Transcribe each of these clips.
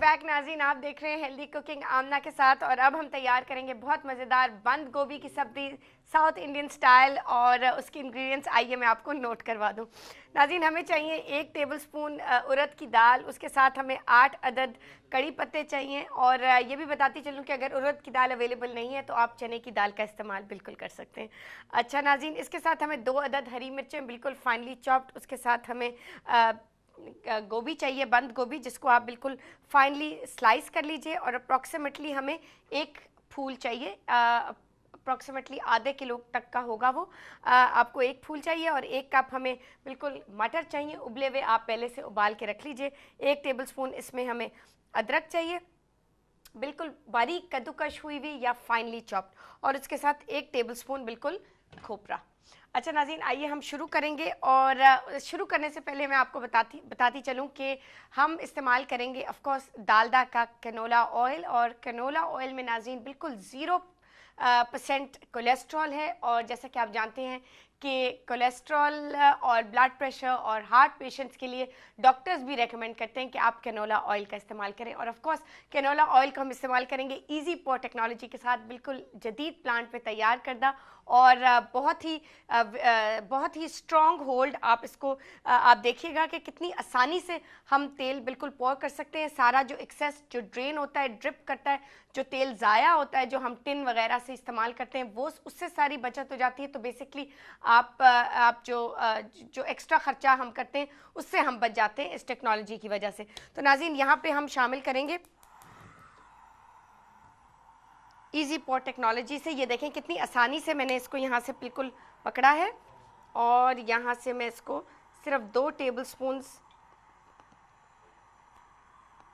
Back नाज़रीन, आप देख रहे हैं हेल्दी कुकिंग आमना के साथ। और अब हम तैयार करेंगे बहुत मज़ेदार बंद गोभी की सब्ज़ी साउथ इंडियन स्टाइल। और उसके इंग्रेडिएंट्स आइए मैं आपको नोट करवा दूं। नाज़रीन, हमें चाहिए 1 टेबलस्पून उड़द की दाल, उसके साथ हमें 8 अदद कड़ी पत्ते चाहिए। और ये भी बताती चलूँ कि अगर उड़द की दाल अवेलेबल नहीं है तो आप चने की दाल का इस्तेमाल बिल्कुल कर सकते हैं। अच्छा नाज़रीन, इसके साथ हमें 2 अदद हरी मिर्चें बिल्कुल फाइनली चॉप्ड, उसके साथ हमें गोभी चाहिए, बंद गोभी, जिसको आप बिल्कुल फाइनली स्लाइस कर लीजिए। और अप्रॉक्सीमेटली हमें एक फूल चाहिए, अप्रॉक्सीमेटली आधे किलो तक का होगा वो। आपको एक फूल चाहिए। और 1 कप हमें बिल्कुल मटर चाहिए उबले हुए, आप पहले से उबाल के रख लीजिए। 1 टेबलस्पून इसमें हमें अदरक चाहिए, बिल्कुल बारीक कद्दूकश हुई हुई या फाइनली चॉप्ड। और उसके साथ 1 टेबलस्पून बिल्कुल खोपरा। अच्छा नाज़रीन, आइए हम शुरू करेंगे। और शुरू करने से पहले मैं आपको बताती चलूँ कि हम इस्तेमाल करेंगे ऑफ कोर्स डालडा का कैनोला ऑयल। और कैनोला ऑयल में नाज़रीन बिल्कुल 0% कोलेस्ट्रॉल है। और जैसा कि आप जानते हैं कि कोलेस्ट्रॉल और ब्लड प्रेशर और हार्ट पेशेंट्स के लिए डॉक्टर्स भी रेकमेंड करते हैं कि आप कैनोला ऑयल का इस्तेमाल करें। और ऑफ कोर्स कैनोला ऑयल को हम इस्तेमाल करेंगे इजी पोर टेक्नोलॉजी के साथ, बिल्कुल जदीद प्लांट पे तैयार करदा। और बहुत ही स्ट्रॉन्ग होल्ड। आप इसको आप देखिएगा कि कितनी आसानी से हम तेल बिल्कुल पोर कर सकते हैं। सारा जो एक्सेस जो ड्रेन होता है, ड्रिप करता है, जो तेल ज़ाया होता है, जो हम टिन वगैरह से इस्तेमाल करते हैं, वो उससे सारी बचत हो जाती है। तो बेसिकली आप जो एक्स्ट्रा ख़र्चा हम करते हैं उससे हम बच जाते हैं इस टेक्नोलॉजी की वजह से। तो नाज़रीन, यहाँ पे हम शामिल करेंगे इजी पोर टेक्नोलॉजी से। ये देखें कितनी आसानी से मैंने इसको यहाँ से बिल्कुल पकड़ा है। और यहाँ से मैं इसको सिर्फ 2 टेबलस्पून्स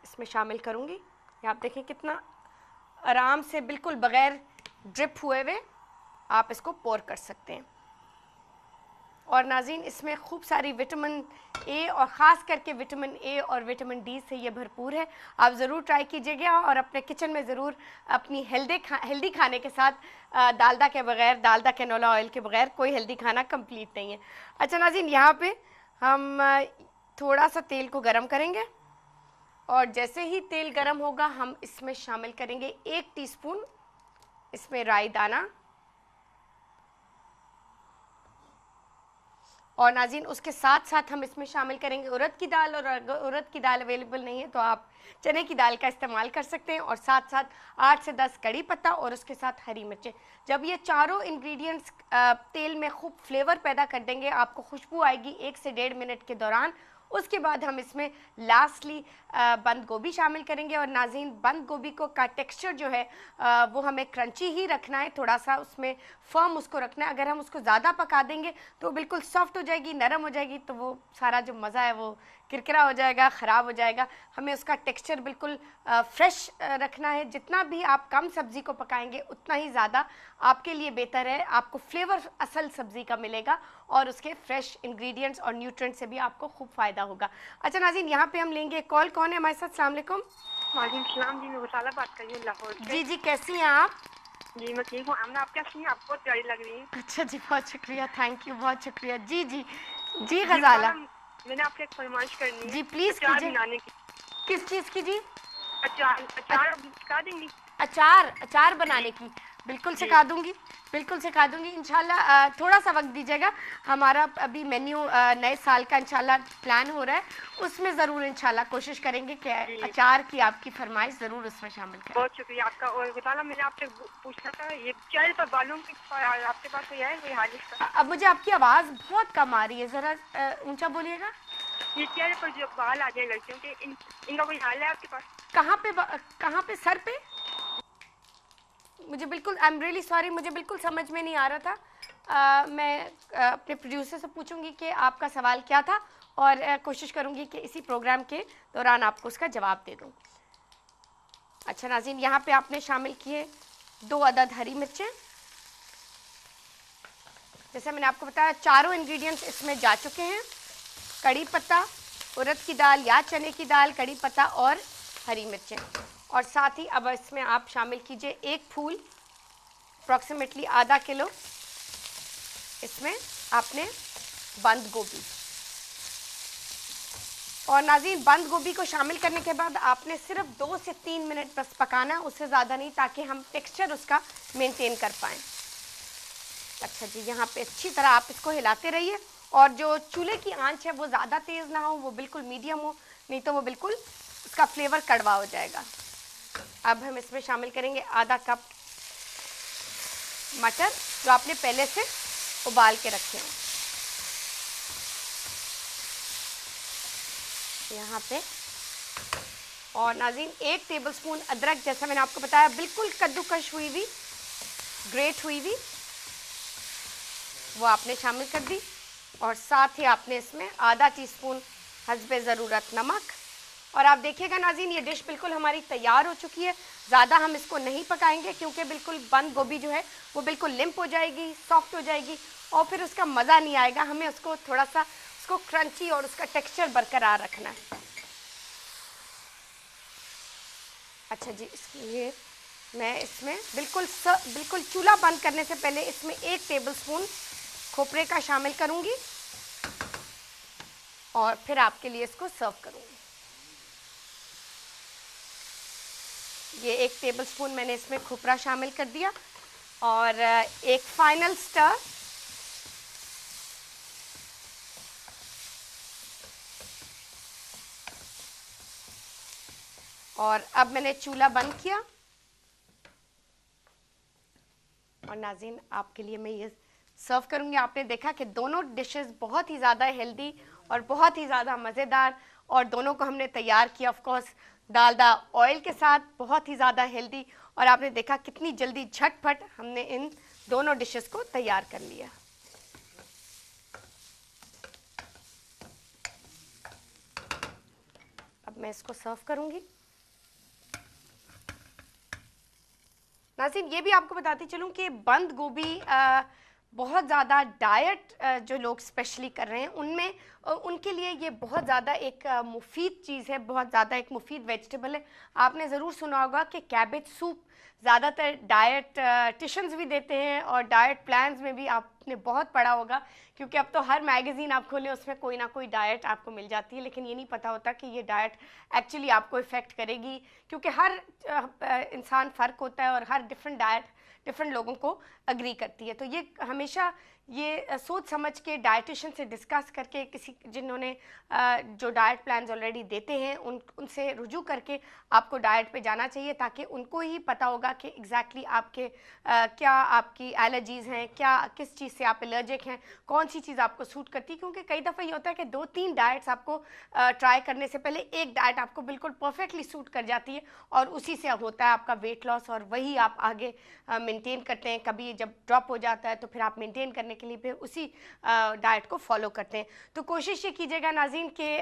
इसमें शामिल करूँगी। आप देखें कितना आराम से बिल्कुल बग़ैर ड्रिप हुए हुए आप इसको पोर कर सकते हैं। और नाज़रीन, इसमें खूब सारी विटामिन ए और ख़ास करके विटामिन ए और विटामिन डी से ये भरपूर है। आप ज़रूर ट्राई कीजिएगा और अपने किचन में ज़रूर अपनी हेल्दी खाने के साथ डालडा के बग़ैर, डालडा कैनोला ऑयल के बग़ैर कोई हेल्दी खाना कंप्लीट नहीं है। अच्छा नाज़रीन, यहाँ पे हम थोड़ा सा तेल को गरम करेंगे। और जैसे ही तेल गरम होगा हम इसमें शामिल करेंगे 1 टीस्पून इसमें राई दाना। और नाज़रीन, उसके साथ साथ हम इसमें शामिल करेंगे उड़द की दाल। और अगर उड़द की दाल अवेलेबल नहीं है तो आप चने की दाल का इस्तेमाल कर सकते हैं। और साथ साथ 8 से 10 कड़ी पत्ता और उसके साथ हरी मिर्चें। जब ये चारों इंग्रेडिएंट्स तेल में खूब फ्लेवर पैदा कर देंगे, आपको खुशबू आएगी 1 से 1.5 मिनट के दौरान। उसके बाद हम इसमें लास्टली बंद गोभी शामिल करेंगे। और नाज़रीन, बंद गोभी का टेक्सचर जो है वो हमें क्रंची ही रखना है, थोड़ा सा उसमें फर्म उसको रखना है। अगर हम उसको ज़्यादा पका देंगे तो बिल्कुल सॉफ्ट हो जाएगी, नरम हो जाएगी, तो वो सारा जो मज़ा है वो किरकिरा हो जाएगा, ख़राब हो जाएगा। हमें उसका टेक्सचर बिल्कुल फ्रेश रखना है। जितना भी आप कम सब्ज़ी को पकाएंगे उतना ही ज़्यादा आपके लिए बेहतर है। आपको फ्लेवर असल सब्ज़ी का मिलेगा और उसके फ्रेश इंग्रेडिएंट्स और न्यूट्रिएंट से भी आपको खूब फ़ायदा होगा। अच्छा नाज़रीन, यहाँ पे हम लेंगे कॉल। कौन है हमारे साथ? अस्सलाम वालेकुम। वालेकुम सलाम जी, मैं वसाला बात कर रही हूँ लाहौर से। जी जी, कैसी हैं आप? जी मैं ठीक हूँ। आमना, आप कैसी हैं? आप बहुत प्यारी लग रही हैं। अच्छा जी, बहुत शुक्रिया, थैंक यू, बहुत शुक्रिया। जी जी जी, जी गजाला, मैंने आपसे एक फरमाइश करनी है। जी प्लीज़ अचार कीजिए। बनाने की। किस चीज़ की जी? अचार अचार सिखा देंगी? अचार जी बनाने की बिल्कुल जी सिखा दूंगी, बिल्कुल सिखा दूंगी इंशाल्लाह। थोड़ा सा वक्त दीजिएगा, हमारा अभी मेन्यू नए साल का इंशाल्लाह प्लान हो रहा है, उसमें ज़रूर इंशाल्लाह कोशिश करेंगे कि जी अचार की आपकी फरमाइश ज़रूर उसमें शामिल करें। बहुत शुक्रिया आपका। और वसाला, मैंने आपसे पूछना था, ये चेहरे पर बालों की आपके पास कोई है कोई हाल इसका? अब मुझे आपकी आवाज़ बहुत कम आ रही है, ज़रा ऊंचा बोलिएगा। ये चेहरे पर जो बाल आ जाए लड़कियों के, इनका कोई हाल है आपके पास? कहाँ पे? सर पे? मुझे बिल्कुल, आई एम रियली सॉरी, मुझे बिल्कुल समझ में नहीं आ रहा था। मैं अपने प्रोड्यूसर से पूछूंगी कि आपका सवाल क्या था और कोशिश करूंगी कि इसी प्रोग्राम के दौरान आपको उसका जवाब दे दूं। अच्छा नाज़रीन, यहाँ पे आपने शामिल किए 2 अदद हरी मिर्चें। जैसे मैंने आपको बताया, चारों इंग्रेडिएंट्स इसमें जा चुके हैं। कड़ी पत्ता, उड़द की दाल या चने की दाल, कड़ी पत्ता और हरी मिर्चें। और साथ ही अब इसमें आप शामिल कीजिए 1 फूल, अप्रॉक्सीमेटली आधा किलो इसमें आपने बंद गोभी। और नाज़रीन, बंद गोभी को शामिल करने के बाद आपने सिर्फ 2 से 3 मिनट बस पकाना है, उससे ज़्यादा नहीं, ताकि हम टेक्सचर उसका मेंटेन कर पाएँ। अच्छा जी, यहाँ पे अच्छी तरह आप इसको हिलाते रहिए और जो चूल्हे की आंच है वो ज़्यादा तेज़ ना हो, वो बिल्कुल मीडियम हो, नहीं तो वो बिल्कुल उसका फ्लेवर कड़वा हो जाएगा। अब हम इसमें शामिल करेंगे आधा कप मटर जो आपने पहले से उबाल के रखे हैं यहाँ पे। और नाज़रीन, 1 टेबलस्पून अदरक, जैसा मैंने आपको बताया, बिल्कुल कद्दूकश हुई हुई, ग्रेट हुई हुई, वो आपने शामिल कर दी। और साथ ही आपने इसमें आधा टीस्पून हस्बे ज़रूरत नमक। और आप देखिएगा नाज़रीन, ये डिश बिल्कुल हमारी तैयार हो चुकी है। ज़्यादा हम इसको नहीं पकाएंगे क्योंकि बिल्कुल बंद गोभी जो है वो बिल्कुल लिम्प हो जाएगी, सॉफ्ट हो जाएगी और फिर उसका मज़ा नहीं आएगा। हमें उसको थोड़ा सा उसको क्रंची और उसका टेक्सचर बरकरार रखना है। अच्छा जी, इसलिए मैं इसमें बिल्कुल चूल्हा बंद करने से पहले इसमें 1 टेबलस्पून खोपरे का शामिल करूंगी और फिर आपके लिए इसको सर्व करूंगी। ये 1 टेबलस्पून मैंने इसमें खोपरा शामिल कर दिया और एक फाइनल स्टर। और अब मैंने चूल्हा बंद किया और नाज़रीन, आपके लिए मैं ये सर्व करूंगी। आपने देखा कि दोनों डिशेस बहुत ही ज़्यादा हेल्दी और बहुत ही ज़्यादा मज़ेदार, और दोनों को हमने तैयार किया ऑफ कोर्स डालडा ऑयल के साथ, बहुत ही ज़्यादा हेल्दी। और आपने देखा कितनी जल्दी झटपट हमने इन दोनों डिशेस को तैयार कर लिया। अब मैं इसको सर्व करूंगी। नाज़रीन, ये भी आपको बताती चलूं कि बंद गोभी बहुत ज़्यादा डाइट जो लोग स्पेशली कर रहे हैं उनमें उनके लिए ये बहुत ज़्यादा एक मुफीद चीज़ है, बहुत ज़्यादा एक मुफीद वेजिटेबल है। आपने ज़रूर सुना होगा कि कैबेज सूप ज़्यादातर डाइटिशियंस भी देते हैं और डाइट प्लान्स में भी आपने बहुत पढ़ा होगा, क्योंकि अब तो हर मैगज़ीन आप खोलें उसमें कोई ना कोई डाइट आपको मिल जाती है, लेकिन ये नहीं पता होता कि ये डाइट एक्चुअली आपको इफ़ेक्ट करेगी, क्योंकि हर इंसान फ़र्क होता है और हर डिफरेंट डाइट डिफरेंट लोगों को अग्री करती है। तो ये हमेशा ये सोच समझ के डाइटिशियन से डिस्कस करके, किसी जिन्होंने जो डाइट प्लान्स ऑलरेडी देते हैं उनसे रुजू करके आपको डाइट पे जाना चाहिए, ताकि उनको ही पता होगा कि एग्जैक्टली आपके क्या आपकी एलर्जीज़ हैं, क्या किस चीज़ से आप एलर्जिक हैं, कौन सी चीज़ आपको सूट करती है। क्योंकि कई दफ़ा ये होता है कि 2-3 डाइट्स आपको ट्राई करने से पहले एक डाइट आपको बिल्कुल परफेक्टली सूट कर जाती है और उसी से होता है आपका वेट लॉस, और वही आप आगे मेंटेन करते हैं। कभी जब ड्रॉप हो जाता है तो फिर आप मेंटेन करने के लिए फिर उसी डाइट को फॉलो करते हैं। तो कोशिश ये कीजिएगा नाज़रीन कि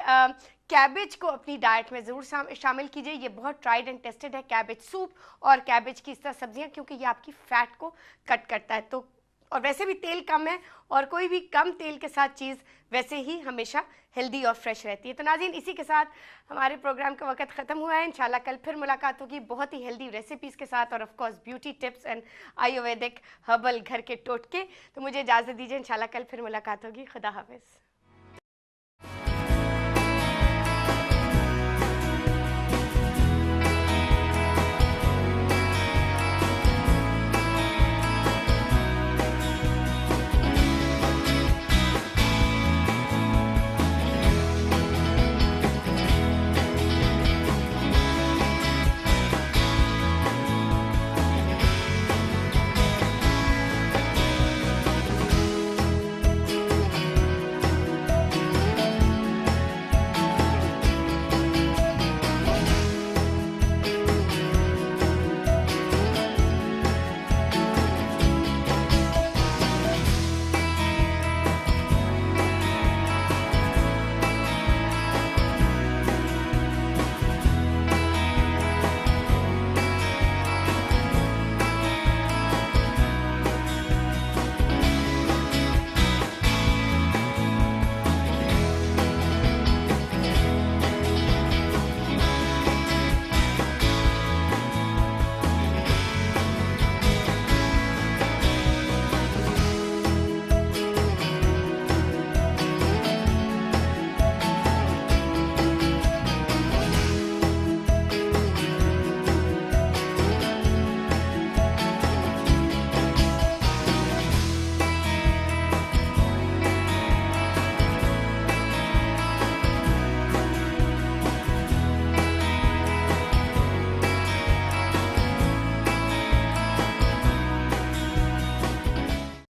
कैबेज को अपनी डाइट में ज़रूर शामिल कीजिए। ये बहुत ट्राइड एंड टेस्टेड है, कैबेज सूप और कैबेज की इस तरह सब्जियाँ, क्योंकि ये आपकी फ़ैट को कट करता है। तो और वैसे भी तेल कम है और कोई भी कम तेल के साथ चीज़ वैसे ही हमेशा हेल्दी और फ्रेश रहती है। तो नाज़रीन, इसी के साथ हमारे प्रोग्राम का वक्त ख़त्म हुआ है। इंशाल्लाह कल फिर मुलाकात होगी बहुत ही हेल्दी रेसिपीज़ के साथ और of course beauty tips and Ayurvedic herbal घर के टोटके। तो मुझे इजाज़त दीजिए, इंशाल्लाह कल फिर मुलाकात होगी। खुदा हाफिज़।